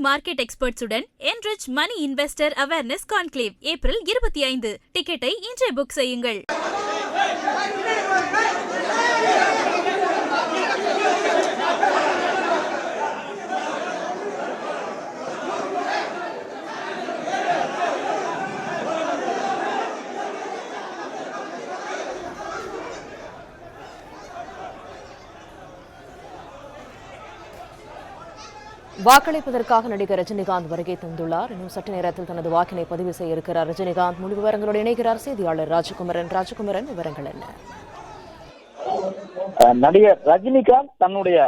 Market எக்ஸ்பர்ட்ஸுடன் enrich money investor awareness conclave April 25. டிக்கெட்டை இன்றே book செய்யுங்கள். வாக்களிப்பதற்காக நடிகர் ரஜினிகாந்த் வருகை தந்துள்ளார். இன்னும் சற்று நேரத்தில் தனது வாக்கினை பதிவு செய்ய இருக்கிறார் ரஜினிகாந்த். முழு விவரங்களோடு இணைகிறார் செய்தியாளர் ராஜகுமரன். ராஜகுமரன், விவரங்கள் என்ன? நடிகர் ரஜினிகாந்த் தன்னுடைய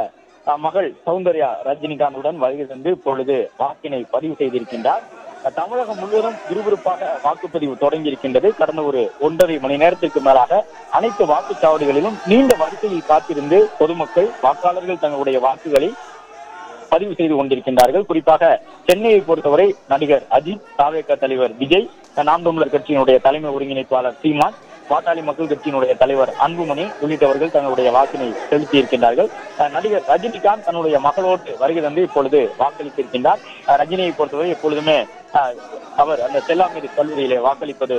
மகள் சௌந்தர்யா ரஜினிகாந்துடன் வருகை தந்து இப்பொழுது வாக்கினை பதிவு செய்திருக்கின்றார். தமிழகம் முழுவதும் விறுவிறுப்பாக வாக்குப்பதிவு தொடங்கி இருக்கின்றது. கடந்த ஒரு 1.5 மணி நேரத்திற்கு மேலாக அனைத்து வாக்குச்சாவடிகளிலும் நீண்ட வரிசையில் காத்திருந்து பொதுமக்கள் வாக்காளர்கள் தங்களுடைய வாக்குகளை பதிவு செய்து கொண்டிருக்கின்றார்கள். குறிப்பாக சென்னையை பொறுத்தவரை நடிகர் அஜித், தாவேக தலைவர் விஜய், நாம் தமிழர் கட்சியினுடைய தலைமை ஒருங்கிணைப்பாளர் சீமான், பாட்டாளி மக்கள் கட்சியினுடைய தலைவர் அன்புமணி உள்ளிட்டவர்கள் தங்களுடைய வாக்கினை செலுத்தி இருக்கின்றார்கள். நடிகர் ரஜினிகாந்த் தன்னுடைய மகளோடு வருகை தந்து இப்பொழுது வாக்களித்திருக்கின்றார். ரஜினியை பொறுத்தவரை எப்பொழுதுமே அவர் அந்த செல்லாமேரி கல்லூரியிலே வாக்களிப்பது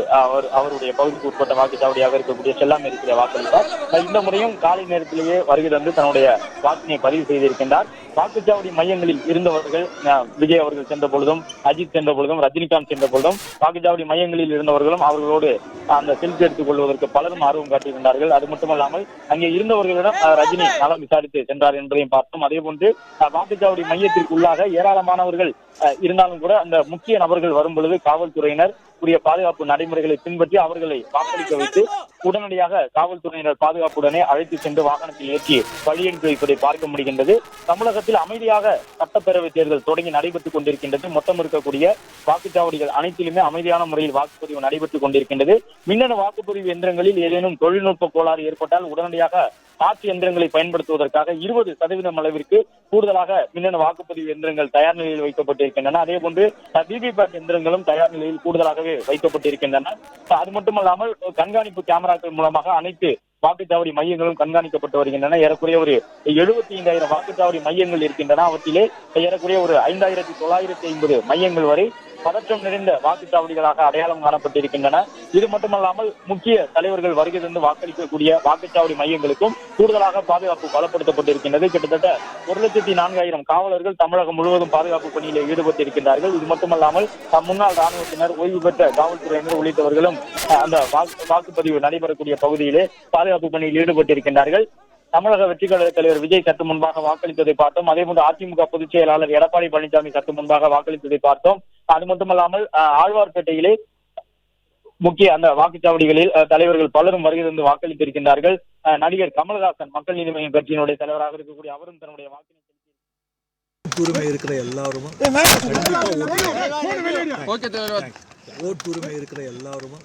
அவருடைய பகுதிக்கு உட்பட்ட வாக்குச்சாவடியாக இருக்கக்கூடிய செல்லாமேரியிலே வாக்களித்தார். இந்த முறையும் காலை நேரத்திலேயே வருகை தந்து தன்னுடைய வாக்கினை பதிவு செய்திருக்கின்றார். வாக்குச்சாவடி மையங்களில் இருந்தவர்கள் விஜய் அவர்கள் சென்ற பொழுதும், அஜித் சென்ற பொழுதும், ரஜினிகாந்த் சென்ற பொழுதும் வாக்குச்சாவடி மையங்களில் இருந்தவர்களும் அவர்களோடு அந்த செல்ஃபி எடுத்துக் கொள்வதற்கு பலரும் ஆர்வம் காட்டியிருந்தார்கள். அது மட்டுமல்லாமல் அங்கே இருந்தவர்களிடம் ரஜினி நலம் விசாரித்து சென்றார் என்பதையும் பார்த்தோம். அதே போன்று வாக்குச்சாவடி மையத்திற்குள்ளாக ஏராளமானவர்கள் இருந்தாலும் கூட அந்த முக்கிய நபர்கள் வரும் பொழுது காவல்துறையினர் உரிய பாதுகாப்பு நடைமுறைகளை பின்பற்றி அவர்களை வாக்களிக்க வைத்து உடனடியாக காவல்துறையினர் பாதுகாப்புடனே அழைத்து சென்று வாகனத்தில் ஏற்றி வழியனுப்பி வைப்பதை பார்க்க முடிகின்றது. தமிழகத்தில் அமைதியாக சட்டப்பேரவை தேர்தல் தொடங்கி நடைபெற்றுக் கொண்டிருக்கின்றது. மொத்தம் இருக்கக்கூடிய வாக்குச்சாவடிகள் அனைத்திலுமே அமைதியான முறையில் வாக்குப்பதிவு நடைபெற்றுக் கொண்டிருக்கின்றது. மின்னணு வாக்குப்பதிவு எந்திரங்களில் ஏதேனும் தொழில்நுட்ப கோளாறு ஏற்பட்டால் உடனடியாக மாற்று எந்திரங்களை பயன்படுத்துவதற்காக 20% அளவிற்கு கூடுதலாக மின்னணு வாக்குப்பதிவு எந்திரங்கள் தயார் நிலையில் வைக்கப்பட்டிருக்கின்றன. அதே போன்று விவிபேட் எந்திரங்களும் தயார் நிலையில் கூடுதலாகவே வைக்கப்பட்டிருக்கின்றன. அது மட்டுமல்லாமல் கண்காணிப்பு கேமராக்கள் மூலமாக அனைத்து வாக்குச்சாவடி மையங்களும் கண்காணிக்கப்பட்டு வருகின்றன. ஏறக்குறைய ஒரு 75,000 வாக்குச்சாவடி மையங்கள் இருக்கின்றன. அவற்றிலே ஏறக்குறைய ஒரு 5,950 மையங்கள் வரை பதற்றம் நிறைந்த வாக்குச்சாவடிகளாக அடையாளம் காணப்பட்டிருக்கின்றன. இது மட்டுமல்லாமல் முக்கிய தலைவர்கள் வருகை தந்து வாக்களிக்கக்கூடிய வாக்குச்சாவடி மையங்களுக்கும் கூடுதலாக பாதுகாப்பு பலப்படுத்தப்பட்டிருக்கின்றது. கிட்டத்தட்ட 1,04,000 காவலர்கள் தமிழகம் முழுவதும் பாதுகாப்பு பணியில் ஈடுபட்டிருக்கின்றார்கள். இது மட்டுமல்லாமல் முன்னாள் ராணுவத்தினர், ஓய்வு பெற்ற காவல்துறையினர் உள்ளிட்டவர்களும் அந்த வாக்குப்பதிவு நடைபெறக்கூடிய பகுதியிலே பாதுகாப்பு பணியில் ஈடுபட்டிருக்கின்றார்கள். தமிழக வெற்றிக் கழக தலைவர் விஜய் சற்று முன்பாக வாக்களித்ததை பார்த்தோம். அதே போன்று அதிமுக பொதுச் செயலாளர் எடப்பாடி பழனிசாமி சற்று முன்பாக வாக்களித்ததை பார்த்தோம். அது மட்டுமல்லாமல் ஆழ்வார்பேட்டையிலே முக்கிய அந்த வாக்குச்சாவடிகளில் தலைவர்கள் பலரும் வருகை தந்து வாக்களித்திருக்கின்றார்கள். நடிகர் கமல்ஹாசன் மக்கள் நீதி மய்யம் கட்சியினுடைய தலைவராக இருக்கக்கூடிய அவரும் தன்னுடைய வாக்கினை ஓட்டுரிமை இருக்கிற எல்லாரும் ஓட்டுரிமை இருக்கிற எல்லாரும்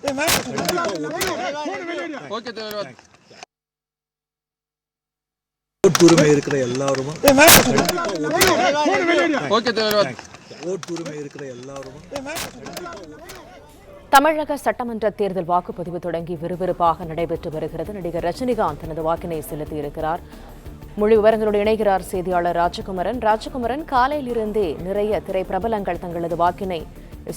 ஓட்டுரிமை இருக்கிற எல்லாரும் ஓட்டுரிமை இருக்கிற எல்லாரும் தமிழக சட்டமன்ற தேர்தல் வாக்குப்பதிவு தொடங்கி விறுவிறுப்பாக நடைபெற்று வருகிறது. நடிகர் ரஜினிகாந்த் தனது வாக்கினை செலுத்தியிருக்கிறார். முழு விவரங்களோடு இணைகிறார் செய்தியாளர் ராஜகுமரன். ராஜகுமரன், காலையிலிருந்தே நிறைய திரைப்பிரபலங்கள் தங்களது வாக்கினை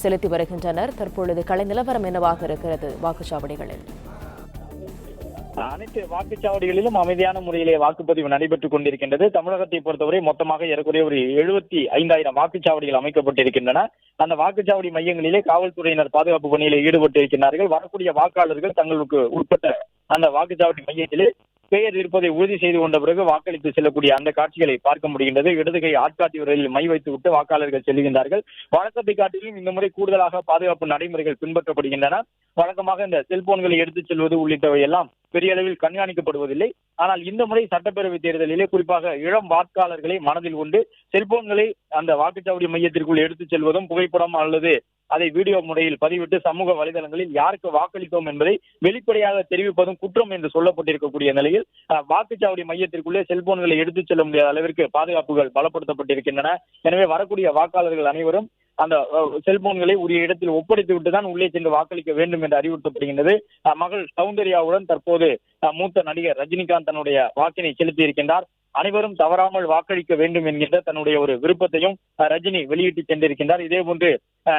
செலுத்தி வருகின்றனர். தற்பொழுது கள நிலவரம் என்னவாக இருக்கிறது வாக்குச்சாவடிகளில்? அனைத்து வாக்குச்சாவடிகளிலும் அமைதியான முறையிலே வாக்குப்பதிவு நடைபெற்றுக் கொண்டிருக்கின்றது. தமிழகத்தை பொறுத்தவரை மொத்தமாக ஏறக்குறைய ஒரு 75,000 வாக்குச்சாவடிகள் அமைக்கப்பட்டிருக்கின்றன. அந்த வாக்குச்சாவடி மையங்களிலே காவல்துறையினர் பாதுகாப்பு பணியில் ஈடுபட்டிருக்கிறார்கள். வரக்கூடிய வாக்காளர்கள் தங்களுக்கு உட்பட்ட அந்த வாக்குச்சாவடி மையத்திலே பெயர் இருப்பதை உறுதி செய்து கொண்ட பிறகு வாக்களித்து செல்லக்கூடிய அந்த காட்சிகளை பார்க்க முடிகின்றது. இடதுகை ஆட்காட்டி விரலில் மை வைத்து விட்டு வாக்காளர்கள் செல்கின்றார்கள். வழக்கத்தை காட்டிலும் இந்த முறை கூடுதலாக பாதுகாப்பு நடைமுறைகள் பின்பற்றப்படுகின்றன. வழக்கமாக இந்த செல்போன்களை எடுத்துச் செல்வது உள்ளிட்டவை எல்லாம் பெரிய அளவில் கண்காணிக்கப்படுவதில்லை. ஆனால் இந்த முறை சட்டப்பேரவை தேர்தலிலே குறிப்பாக இளம் வாக்காளர்களை மனதில் கொண்டு செல்போன்களை அந்த வாக்குச்சாவடி மையத்திற்குள் எடுத்துச் செல்வதும், புகைப்படம் அல்லது அதை வீடியோ முறையில் பதிவிட்டு சமூக வலைதளங்களில் யாருக்கு வாக்களித்தோம் என்பதை வெளிப்படையாக தெரிவிப்பதும் குற்றம் என்று சொல்லப்பட்டிருக்கக்கூடிய நிலையில் வாக்குச்சாவடி மையத்திற்குள்ளே செல்போன்களை எடுத்துச் செல்ல முடியாத அளவிற்கு பாதுகாப்புகள் பலப்படுத்தப்பட்டிருக்கின்றன. எனவே வரக்கூடிய வாக்காளர்கள் அனைவரும் அந்த செல்போன்களை உரிய இடத்தில் ஒப்படைத்து விட்டுதான் உள்ளே சென்று வாக்களிக்க வேண்டும் என்று அறிவுறுத்தப்படுகின்றது. மகள் சௌந்தர்யாவுடன் தற்போது மூத்த நடிகர் ரஜினிகாந்த் தன்னுடைய வாக்கினை செலுத்தி இருக்கின்றார். அனைவரும் தவறாமல் வாக்களிக்க வேண்டும் என்கின்ற தன்னுடைய ஒரு விருப்பத்தையும் ரஜினி வெளியிட்டு சென்றிருக்கின்றார். இதே போன்று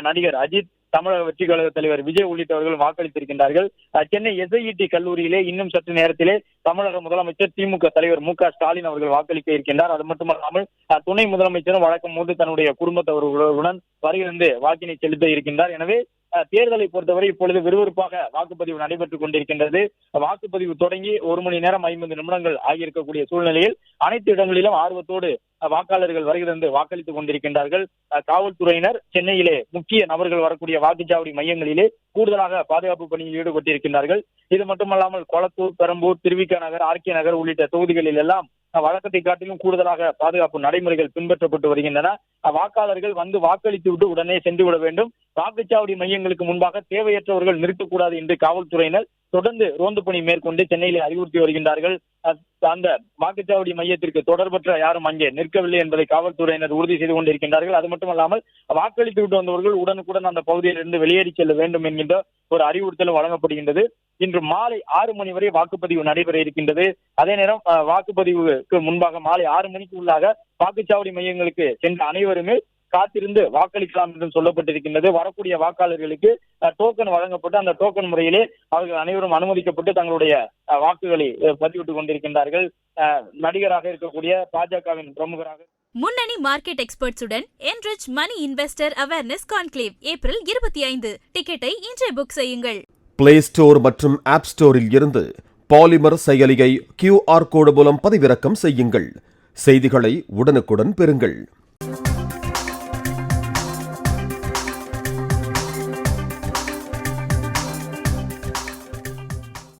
நடிகர் அஜித், தமிழக வெற்றி கழக தலைவர் விஜய் உள்ளிட்டவர்கள் வாக்களித்திருக்கின்றார்கள். சென்னை SIET கல்லூரியிலே இன்னும் சற்று நேரத்திலே தமிழக முதலமைச்சர் திமுக தலைவர் MK ஸ்டாலின் அவர்கள் வாக்களிக்க இருக்கின்றார். அது மட்டுமல்லாமல் துணை முதலமைச்சரும் வழக்கம் போது தன்னுடைய குடும்பத்தவர்களுடன் வருகிறது வாக்கினை செலுத்த இருக்கின்றார். எனவே தேர்தலை பொறுத்தவரை இப்பொழுது விறுவிறுப்பாக வாக்குப்பதிவு நடைபெற்றுக் கொண்டிருக்கின்றது. வாக்குப்பதிவு தொடங்கி 1 மணி நேரம் 50 நிமிடங்கள் ஆகியிருக்கக்கூடிய சூழ்நிலையில் அனைத்து இடங்களிலும் ஆர்வத்தோடு வாக்காளர்கள் வருகிறது வாக்களித்துக் கொண்டிருக்கின்றார்கள். காவல்துறையினர் சென்னையிலே முக்கிய நபர்கள் வரக்கூடிய வாக்குச்சாவடி மையங்களிலே கூடுதலாக பாதுகாப்பு பணியில் ஈடுபட்டிருக்கின்றார்கள். இது மட்டுமல்லாமல் கொளத்தூர், பெரம்பூர், திருவிக நகர், RK நகர் உள்ளிட்ட தொகுதிகளில் எல்லாம் வழக்கத்தை காட்டிலும் கூடுதலாக பாதுகாப்பு நடைமுறைகள் பின்பற்றப்பட்டு வருகின்றன. வாக்காளர்கள் வந்து வாக்களித்து விட்டு உடனே சென்று விட வேண்டும். வாக்குச்சாவடி மையங்களுக்கு முன்பாக தேவையற்றவர்கள் நிறுத்தக்கூடாது என்று காவல்துறையினர் தொடர்ந்து ரோந்து பணி மேற்கொண்டு சென்னையிலே அறிவுறுத்தி வருகின்றார்கள். அந்த வாக்குச்சாவடி மையத்திற்கு தொடர்பற்ற யாரும் அங்கே நிற்கவில்லை என்பதை காவல்துறையினர் உறுதி செய்து கொண்டிருக்கின்றார்கள். அது மட்டுமல்லாமல் வாக்களித்து விட்டு வந்தவர்கள் உடனுக்குடன் அந்த பகுதியிலிருந்து வெளியேறி செல்ல வேண்டும் என்கின்ற ஒரு அறிவுறுத்தலும் வழங்கப்படுகின்றது. இன்று மாலை 6 மணி வரை வாக்குப்பதிவு நடைபெற இருக்கின்றது. அதே நேரம் வாக்குப்பதிவுக்கு முன்பாக மாலை 6 மணிக்கு உள்ளாக வாக்குச்சாவடி மையங்களுக்கு சென்ற அனைவருமே காத்திருந்து வாக்களிக்கலாம் என்றும் சொல்லப்பட்டிருக்கின்றது. வரக்கூடிய வாக்காளர்களுக்கு டோக்கன் வழங்கப்பட்டு அந்த டோக்கன் முறையிலே அவர்கள் அனைவரும் அனுமதிக்கப்பட்டு தங்களுடைய வாக்குகளை பதிவிட்டுக் கொண்டிருக்கின்றார்கள். நடிகராக இருக்கக்கூடிய பாஜகவின் பிரமுகராக முன்னணி market எக்ஸ்பர்ட்ஸுடன் enrich money investor awareness conclave April 25. டிக்கெட்டை இன்றே புக் செய்யுங்கள். பிளே ஸ்டோர் மற்றும் ஆப் ஸ்டோரில் இருந்து பாலிமர் செயலியை QR கோடு மூலம் பதிவிறக்கம் செய்யுங்கள். செய்திகளை உடனுக்குடன் பெறுங்கள்.